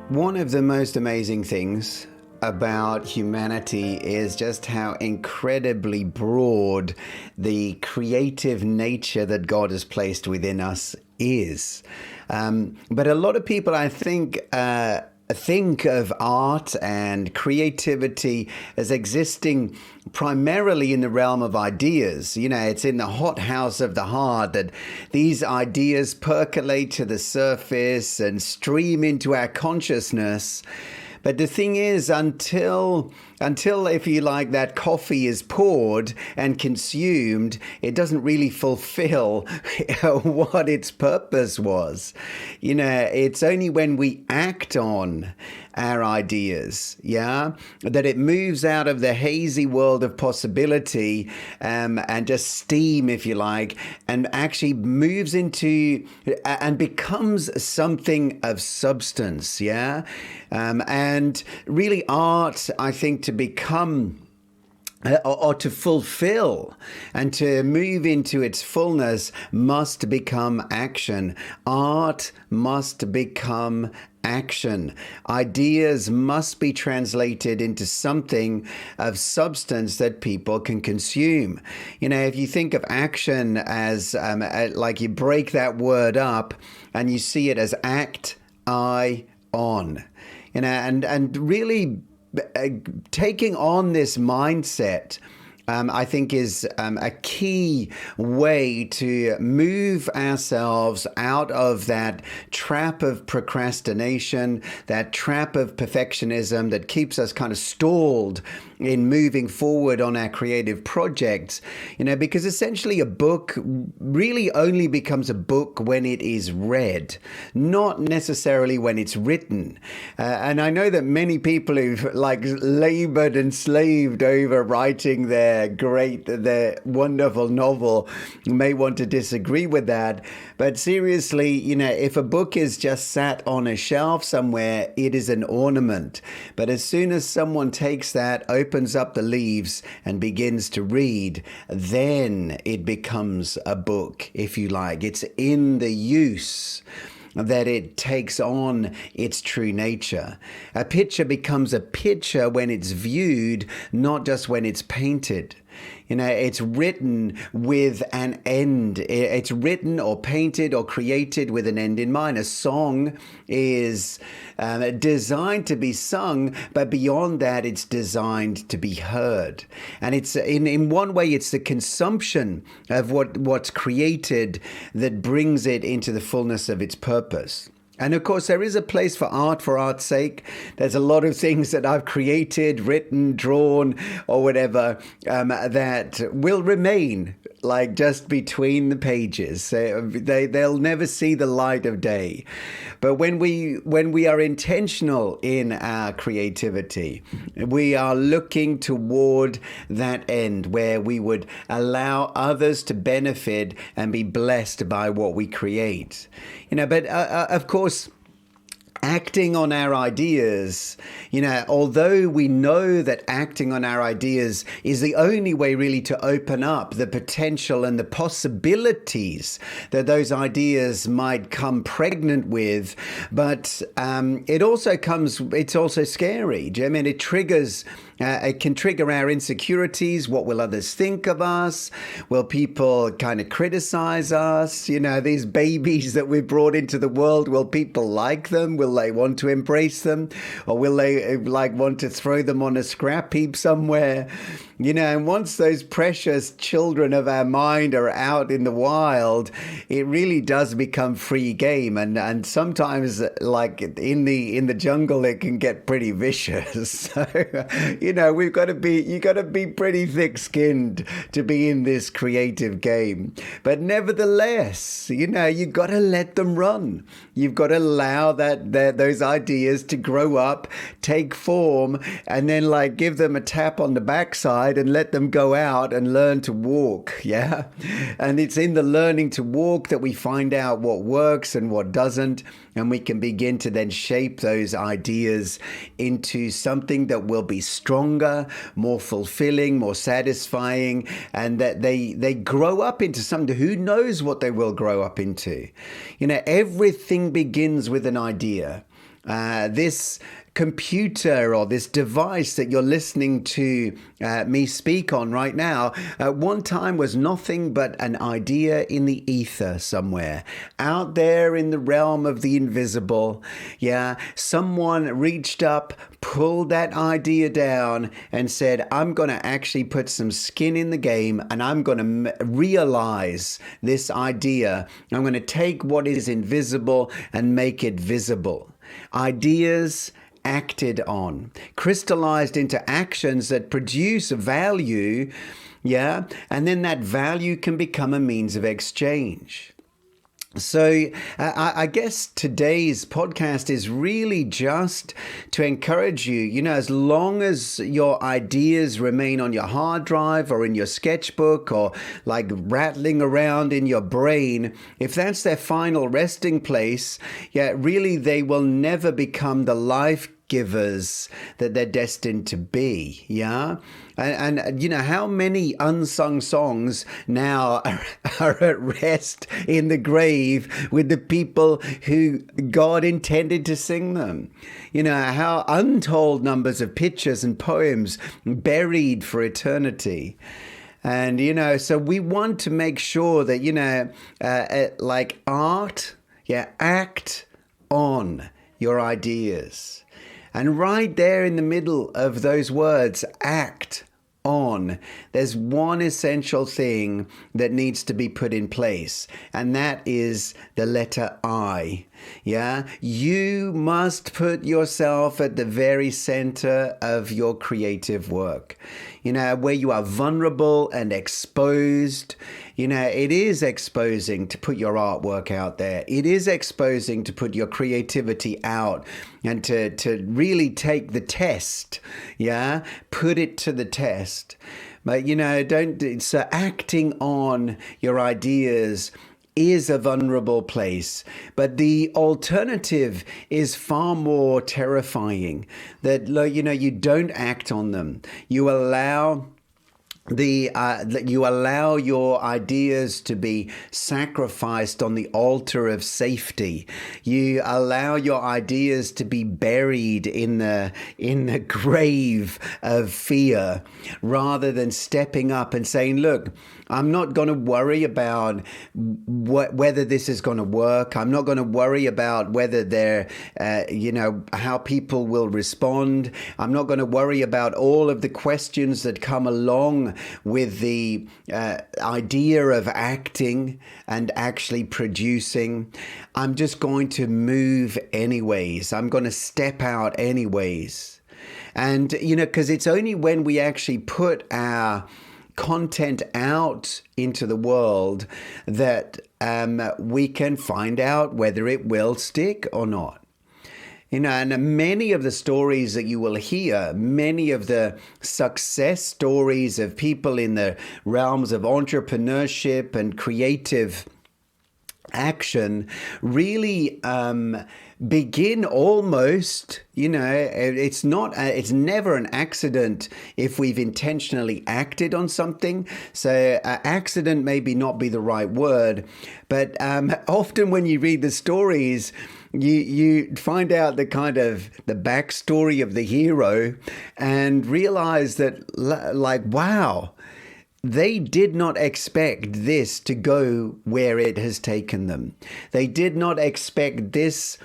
One of the most amazing things about humanity is just how incredibly broad the creative nature that God has placed within us is. But a lot of people, I think of art and creativity as existing primarily in the realm of ideas. You know, it's in the hothouse of the heart that these ideas percolate to the surface and stream into our consciousness. But the thing is, until, if you like, that coffee is poured and consumed, it doesn't really fulfill what its purpose was. You know, it's only when we act on our ideas, that it moves out of the hazy world of possibility and just steam, if you like, and actually moves into and becomes something of substance, and really art, I think, to become or to fulfill and to move into its fullness must become action. Art must become action. Ideas must be translated into something of substance that people can consume. You know, if you think of action as like you break that word up and you see it as act, I, on. You know, and really taking on this mindset, I think, is a key way to move ourselves out of that trap of procrastination, that trap of perfectionism that keeps us kind of stalled in moving forward on our creative projects. You know, because essentially a book really only becomes a book when it is read, not necessarily when it's written. And I know that many people who've labored and slaved over writing their wonderful novel may want to disagree with that. But seriously, you know, if a book is just sat on a shelf somewhere, it is an ornament. But as soon as someone takes that, opens up the leaves and begins to read, then it becomes a book, if you like. It's in the use that it takes on its true nature. A picture becomes a picture when it's viewed, not just when it's painted. You know, it's written with an end. It's written or painted or created with an end in mind. A song is designed to be sung, but beyond that, it's designed to be heard. And it's in one way, it's the consumption of what's created that brings it into the fullness of its purpose. And of course, there is a place for art's sake. There's a lot of things that I've created, written, drawn, or whatever, that will remain like just between the pages. They'll never see the light of day. But when we are intentional in our creativity, we are looking toward that end where we would allow others to benefit and be blessed by what we create. You know, but of course, acting on our ideas, you know, although we know that acting on our ideas is the only way really to open up the potential and the possibilities that those ideas might come pregnant with, but it's also scary. Do you know what I mean? It can trigger our insecurities. What will others think of us? Will people kind of criticize us? You know, these babies that we've brought into the world, will people like them? Will they want to embrace them? Or will they want to throw them on a scrap heap somewhere? You know, and once those precious children of our mind are out in the wild, it really does become free game. And sometimes, like in the jungle, it can get pretty vicious. So, you know, you got to be pretty thick-skinned to be in this creative game. But nevertheless, you know, you got to let them run. You've got to allow those ideas to grow up, take form, and then give them a tap on the backside and let them go out and learn to walk. And it's in the learning to walk that we find out what works and what doesn't, and we can begin to then shape those ideas into something that will be stronger, more fulfilling, more satisfying, and that they grow up into something. Who knows what they will grow up into? You know, everything begins with an idea. This computer or this device that you're listening to me speak on right now, at one time was nothing but an idea in the ether somewhere, out there in the realm of the invisible. Yeah, someone reached up, pulled that idea down and said, I'm going to actually put some skin in the game and I'm going to realize this idea. I'm going to take what is invisible and make it visible. Ideas acted on, crystallized into actions that produce value, yeah, and then that value can become a means of exchange. So I guess today's podcast is really just to encourage you, as long as your ideas remain on your hard drive or in your sketchbook or like rattling around in your brain, if that's their final resting place, yeah, really they will never become the life givers that they're destined to be. Yeah. And how many unsung songs now are at rest in the grave with the people who God intended to sing them? How untold numbers of pictures and poems buried for eternity. And, so we want to make sure that, like art, act on your ideas. And right there in the middle of those words, act on, there's one essential thing that needs to be put in place, and that is the letter I. Yeah, you must put yourself at the very center of your creative work. Where you are vulnerable and exposed. It is exposing to put your artwork out there. It is exposing to put your creativity out and to really take the test. Yeah, put it to the test. But, so acting on your ideas is a vulnerable place, but the alternative is far more terrifying, that you don't act on them. You allow your ideas to be sacrificed on the altar of safety. You allow your ideas to be buried in the grave of fear, rather than stepping up and saying, look, I'm not going to worry about whether this is going to work. I'm not going to worry about whether how people will respond. I'm not going to worry about all of the questions that come along with the idea of acting and actually producing. I'm just going to move anyways. I'm going to step out anyways. And, because it's only when we actually put our content out into the world that we can find out whether it will stick or not. And many of the stories that you will hear, many of the success stories of people in the realms of entrepreneurship and creative action really begin almost, it's never an accident if we've intentionally acted on something. So accident maybe not be the right word, but often when you read the stories, you find out the kind of the backstory of the hero and realize that, wow, they did not expect this to go where it has taken them. They did not expect this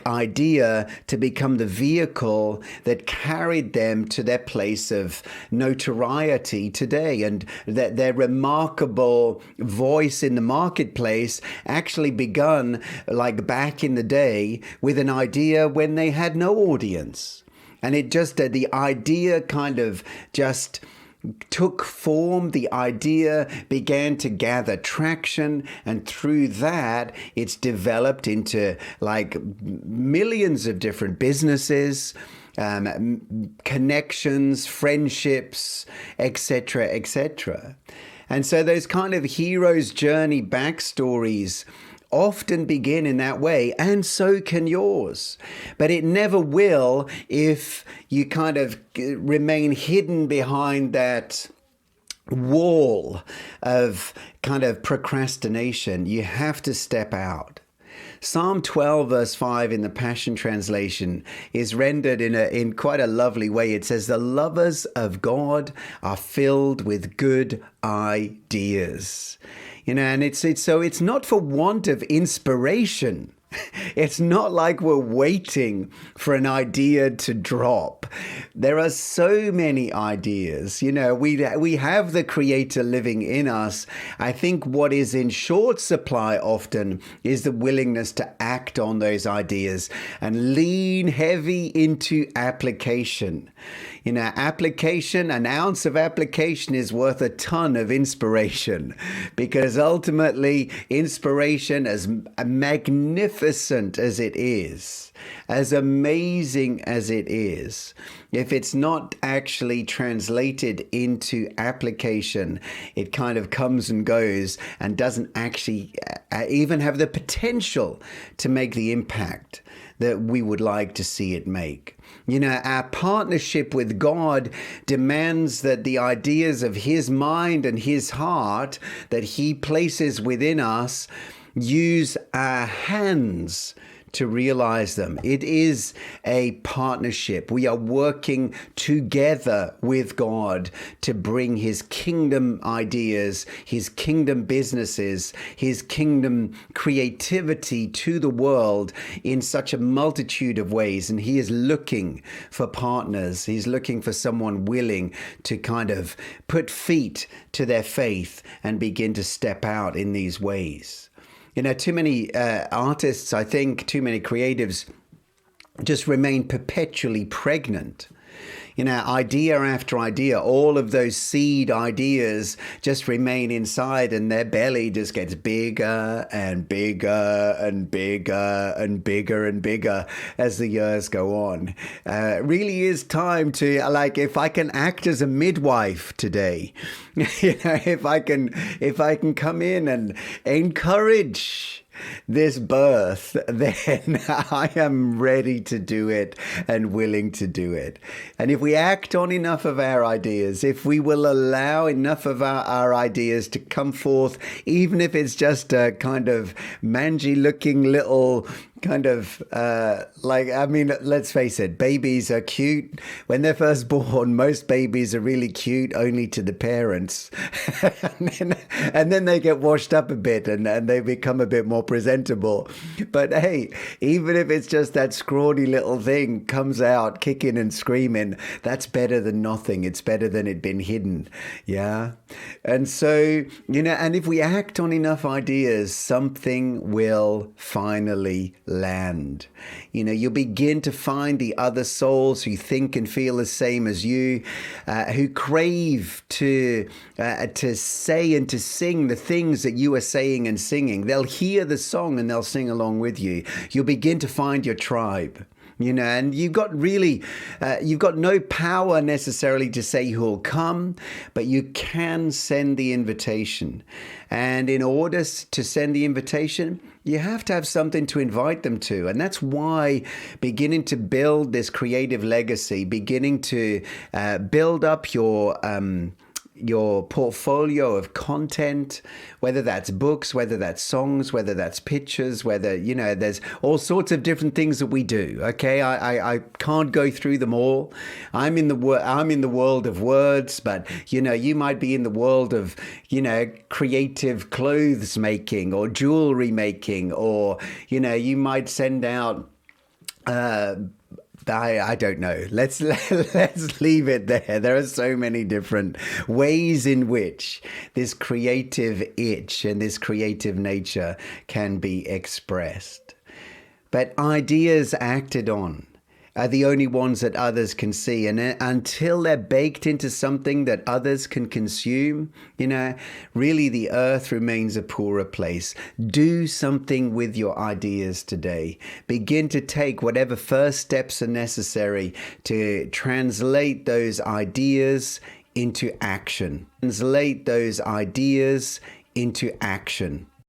idea to become the vehicle that carried them to their place of notoriety today, and that their remarkable voice in the marketplace actually begun back in the day with an idea when they had no audience. And it just, the idea kind of just took form, the idea began to gather traction, and through that, it's developed into millions of different businesses, connections, friendships, etc., etc. And so those kind of hero's journey backstories often begin in that way, and so can yours. But it never will if you kind of remain hidden behind that wall of kind of procrastination. You have to step out. Psalm 12, verse 5 in the Passion Translation is rendered in quite a lovely way. It says, "The lovers of God are filled with good ideas." And it's not for want of inspiration. It's not like we're waiting for an idea to drop. There are so many ideas. We have the Creator living in us. I think what is in short supply often is the willingness to act on those ideas and lean heavy into application. Application, an ounce of application is worth a ton of inspiration, because ultimately inspiration, as magnificent as it is, as amazing as it is, if it's not actually translated into application, it kind of comes and goes and doesn't actually even have the potential to make the impact that we would like to see it make. Our partnership with God demands that the ideas of His mind and His heart that He places within us use our hands to realize them. It is a partnership. We are working together with God to bring His kingdom ideas, His kingdom businesses, His kingdom creativity to the world in such a multitude of ways. And He is looking for partners. He's looking for someone willing to kind of put feet to their faith and begin to step out in these ways. Too many artists, I think, too many creatives just remain perpetually pregnant. Idea after idea, all of those seed ideas just remain inside, and their belly just gets bigger and bigger and bigger and bigger and bigger as the years go on. It really is time to, if I can act as a midwife today, if I can come in and encourage this birth, then I am ready to do it and willing to do it. And if we act on enough of our ideas, if we will allow enough of our ideas to come forth, even if it's just a kind of mangy looking little kind of let's face it, babies are cute. When they're first born, most babies are really cute only to the parents. and then they get washed up a bit and they become a bit more presentable. But hey, even if it's just that scrawny little thing comes out kicking and screaming, that's better than nothing. It's better than it been hidden. Yeah. And so, and if we act on enough ideas, something will finally land. You'll begin to find the other souls who think and feel the same as you, who crave to say and to sing the things that you are saying and singing. They'll hear the song and they'll sing along with you. You'll begin to find your tribe. And you've got no power necessarily to say who'll come, but you can send the invitation. And in order to send the invitation, you have to have something to invite them to. And that's why beginning to build this creative legacy, beginning to build up your portfolio of content, whether that's books, whether that's songs, whether that's pictures, whether, there's all sorts of different things that we do. Okay. I can't go through them all. I'm in the world of words, but you might be in the world of, creative clothes making or jewelry making, or, you might send out, I don't know. Let's leave it there. There are so many different ways in which this creative itch and this creative nature can be expressed. But ideas acted on are the only ones that others can see. And until they're baked into something that others can consume, really the earth remains a poorer place. Do something with your ideas today. Begin to take whatever first steps are necessary to translate those ideas into action. Translate those ideas into action.